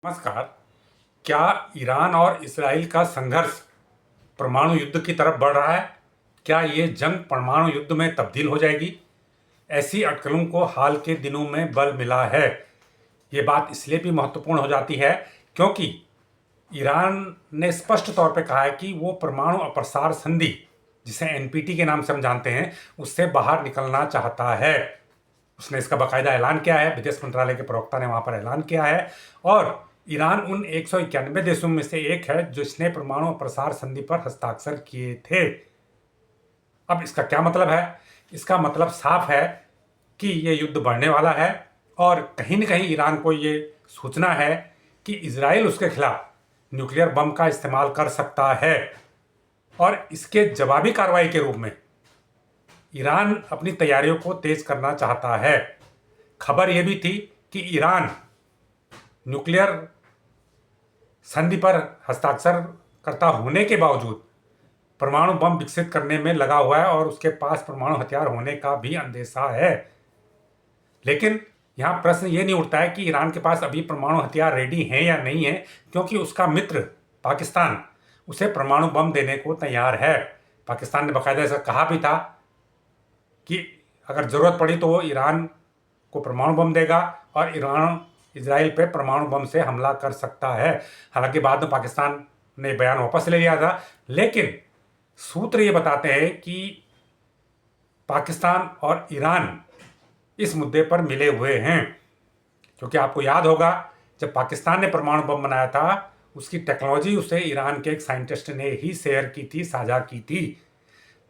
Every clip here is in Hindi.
नमस्कार। क्या ईरान और इसराइल का संघर्ष परमाणु युद्ध की तरफ बढ़ रहा है? क्या ये जंग परमाणु युद्ध में तब्दील हो जाएगी? ऐसी अटकलों को हाल के दिनों में बल मिला है। ये बात इसलिए भी महत्वपूर्ण हो जाती है क्योंकि ईरान ने स्पष्ट तौर पे कहा है कि वो परमाणु अप्रसार संधि, जिसे एनपीटी के नाम से हम जानते हैं, उससे बाहर निकलना चाहता है। उसने इसका बाकायदा ऐलान किया है, विदेश मंत्रालय के प्रवक्ता ने वहां पर ऐलान किया है। और ईरान उन 191 देशों में से एक है जिसने परमाणु प्रसार संधि पर हस्ताक्षर किए थे। अब इसका क्या मतलब है? इसका मतलब साफ है कि ये युद्ध बढ़ने वाला है और कहीं न कहीं ईरान को ये सूचना है कि इजराइल उसके खिलाफ न्यूक्लियर बम का इस्तेमाल कर सकता है और इसके जवाबी कार्रवाई के रूप में ईरान अपनी तैयारियों को तेज करना चाहता है। खबर यह भी थी कि ईरान न्यूक्लियर संधि पर हस्ताक्षर करता होने के बावजूद परमाणु बम विकसित करने में लगा हुआ है और उसके पास परमाणु हथियार होने का भी अंदेशा है। लेकिन यहाँ प्रश्न ये नहीं उठता है कि ईरान के पास अभी परमाणु हथियार रेडी हैं या नहीं है, क्योंकि उसका मित्र पाकिस्तान उसे परमाणु बम देने को तैयार है। पाकिस्तान ने बाकायदा ऐसा कहा भी था कि अगर ज़रूरत पड़ी तो वो ईरान को परमाणु बम देगा और ईरान इजराइल पे परमाणु बम से हमला कर सकता है। हालांकि बाद में पाकिस्तान ने बयान वापस ले लिया था, लेकिन सूत्र ये बताते हैं कि पाकिस्तान और ईरान इस मुद्दे पर मिले हुए हैं। क्योंकि आपको याद होगा, जब पाकिस्तान ने परमाणु बम बनाया था, उसकी टेक्नोलॉजी उसे ईरान के एक साइंटिस्ट ने ही शेयर की थी, साझा की थी।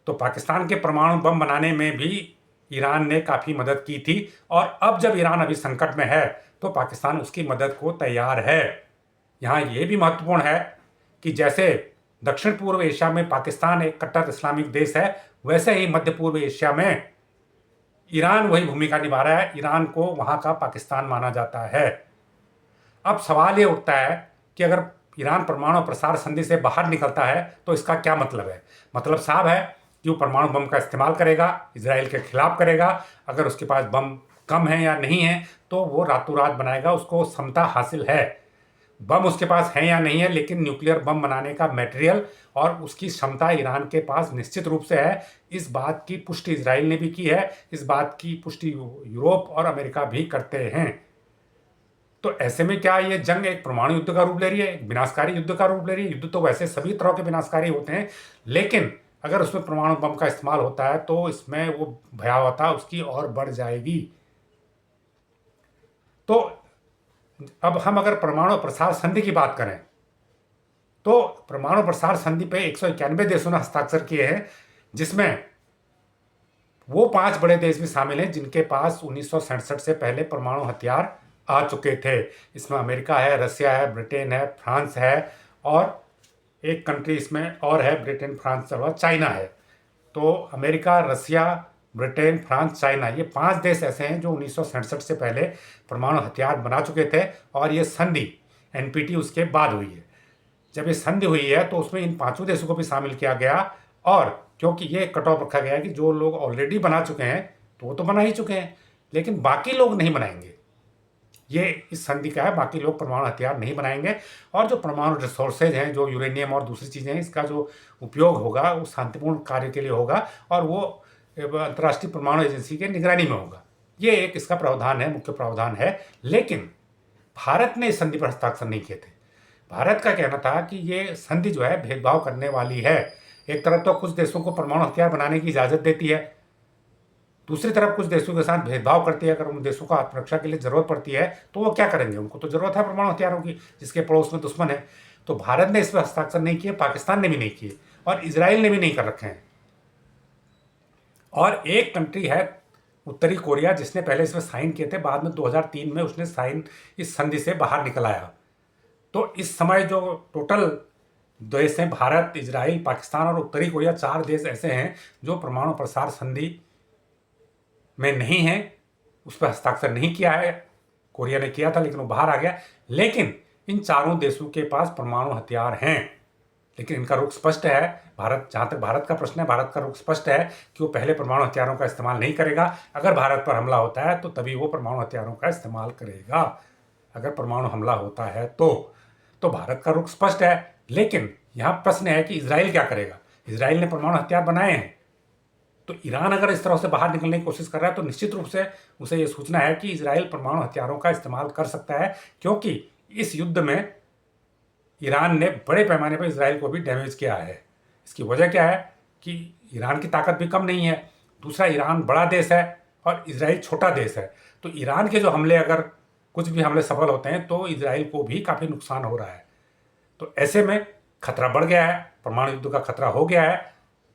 तो पाकिस्तान के परमाणु बम बनाने में भी ईरान ने काफ़ी मदद की थी और अब जब ईरान अभी संकट में है तो पाकिस्तान उसकी मदद को तैयार है। यहाँ ये भी महत्वपूर्ण है कि जैसे दक्षिण पूर्व एशिया में पाकिस्तान एक कट्टर इस्लामिक देश है, वैसे ही मध्य पूर्व एशिया में ईरान वही भूमिका निभा रहा है। ईरान को वहाँ का पाकिस्तान माना जाता है। अब सवाल ये उठता है कि अगर ईरान परमाणु प्रसार संधि से बाहर निकलता है तो इसका क्या मतलब है? मतलब साफ है कि वो परमाणु बम का इस्तेमाल करेगा, इजराइल के खिलाफ करेगा। अगर उसके पास बम कम है या नहीं है तो वो रातों रात बनाएगा, उसको क्षमता हासिल है। बम उसके पास है या नहीं है, लेकिन न्यूक्लियर बम बनाने का मटेरियल और उसकी क्षमता ईरान के पास निश्चित रूप से है। इस बात की पुष्टि इजराइल ने भी की है, इस बात की पुष्टि यूरोप और अमेरिका भी करते हैं। तो ऐसे में क्या ये जंग एक परमाणु युद्ध का रूप ले रही है, एक विनाशकारी युद्ध का रूप ले रही है? युद्ध तो वैसे सभी तरह के विनाशकारी होते हैं, लेकिन अगर उसमें परमाणु बम का इस्तेमाल होता है तो इसमें वो भयावहता उसकी और बढ़ जाएगी। तो अब हम अगर परमाणु प्रसार संधि की बात करें तो परमाणु प्रसार संधि पे 191 देशों ने हस्ताक्षर किए हैं, जिसमें वो 5 बड़े देश भी शामिल हैं जिनके पास 1967 से पहले परमाणु हथियार आ चुके थे। इसमें अमेरिका है, रसिया है, ब्रिटेन है, फ्रांस है और एक कंट्री इसमें और है, ब्रिटेन फ्रांस के अलावा चाइना है। तो अमेरिका, रसिया, ब्रिटेन, फ्रांस, चाइना, ये 5 देश ऐसे हैं जो 1967 से पहले परमाणु हथियार बना चुके थे और ये संधि एनपीटी उसके बाद हुई है। जब ये संधि हुई है तो उसमें इन 5 देशों को भी शामिल किया गया और क्योंकि ये कट ऑफ रखा गया है कि जो लोग ऑलरेडी बना चुके हैं तो वो तो बना ही चुके हैं, लेकिन बाकी लोग नहीं बनाएंगे। ये इस संधि का है, बाकी लोग परमाणु हथियार नहीं बनाएंगे और जो परमाणु रिसोर्सेज हैं, जो यूरेनियम और दूसरी चीज़ें हैं, इसका जो उपयोग होगा वो शांतिपूर्ण कार्य के लिए होगा और वो अंतर्राष्ट्रीय परमाणु एजेंसी के निगरानी में होगा। ये एक इसका प्रावधान है, मुख्य प्रावधान है। लेकिन भारत ने इस संधि पर हस्ताक्षर नहीं किए थे। भारत का कहना था कि ये संधि जो है भेदभाव करने वाली है। एक तरफ तो कुछ देशों को परमाणु हथियार बनाने की इजाज़त देती है, दूसरी तरफ कुछ देशों के साथ भेदभाव करती है। अगर उन देशों को आत्मरक्षा के लिए ज़रूरत पड़ती है तो वो क्या करेंगे? उनको तो ज़रूरत है परमाणु हथियारों की, जिसके पड़ोस में दुश्मन है। तो भारत ने इस पर हस्ताक्षर नहीं किए, पाकिस्तान ने भी नहीं किए और इजराइल ने भी नहीं कर रखे हैं। और एक कंट्री है उत्तरी कोरिया, जिसने पहले इसमें साइन किए थे, बाद में 2003 में उसने साइन इस संधि से बाहर निकल आया। तो इस समय जो टोटल देश हैं, भारत, इजराइल, पाकिस्तान और उत्तरी कोरिया, 4 देश ऐसे हैं जो परमाणु प्रसार संधि में नहीं है, उस पर हस्ताक्षर नहीं किया है। कोरिया ने किया था लेकिन वो बाहर आ गया। लेकिन इन चारों देशों के पास परमाणु हथियार हैं, लेकिन इनका रुख स्पष्ट है। भारत, जहाँ तक भारत का प्रश्न है, भारत का रुख स्पष्ट है कि वो पहले परमाणु हथियारों का इस्तेमाल नहीं करेगा। अगर भारत पर हमला होता है तो तभी वो परमाणु हथियारों का इस्तेमाल करेगा। अगर परमाणु हमला होता है तो भारत का रुख स्पष्ट है। लेकिन यहाँ प्रश्न है कि इजराइल क्या करेगा। इजराइल ने परमाणु हथियार बनाए हैं, तो ईरान अगर इस तरह से बाहर निकलने की कोशिश कर रहा है तो निश्चित रूप से उसे ये सोचना है कि इजराइल परमाणु हथियारों का इस्तेमाल कर सकता है, क्योंकि इस युद्ध में ईरान ने बड़े पैमाने पर इजराइल को भी डैमेज किया है। इसकी वजह क्या है कि ईरान की ताकत भी कम नहीं है, दूसरा ईरान बड़ा देश है और इजराइल छोटा देश है। तो ईरान के जो हमले, अगर कुछ भी हमले सफल होते हैं तो इजराइल को भी काफ़ी नुकसान हो रहा है। तो ऐसे में खतरा बढ़ गया है, परमाणु युद्ध का खतरा हो गया है।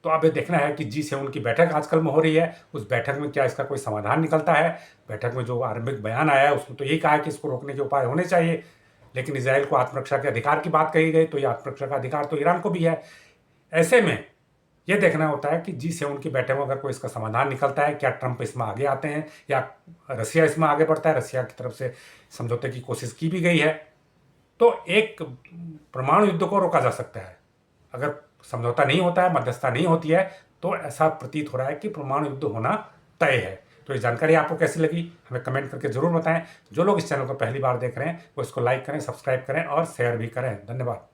तो अब ये देखना है कि G7 की बैठक आजकल में हो रही है, उस बैठक में क्या इसका कोई समाधान निकलता है। बैठक में जो आरंभिक बयान आया है उसमें तो यही कहा है कि इसको रोकने के उपाय होने चाहिए, लेकिन इजराइल को आत्मरक्षा के अधिकार की बात कही गई, तो ये आत्मरक्षा का अधिकार तो ईरान को भी है। ऐसे में ये देखना होता है कि G7 की बैठक में अगर कोई इसका समाधान निकलता है, क्या ट्रंप इसमें आगे आते हैं या रसिया इसमें आगे बढ़ता है। रसिया की तरफ से समझौते की कोशिश की भी गई है, तो एक परमाणु युद्ध को रोका जा सकता है। अगर समझौता नहीं होता है, मध्यस्थता नहीं होती है, तो ऐसा प्रतीत हो रहा है कि परमाणु युद्ध होना तय है। तो ये जानकारी आपको कैसी लगी हमें कमेंट करके ज़रूर बताएं। जो लोग इस चैनल को पहली बार देख रहे हैं वो इसको लाइक करें, सब्सक्राइब करें और शेयर भी करें। धन्यवाद।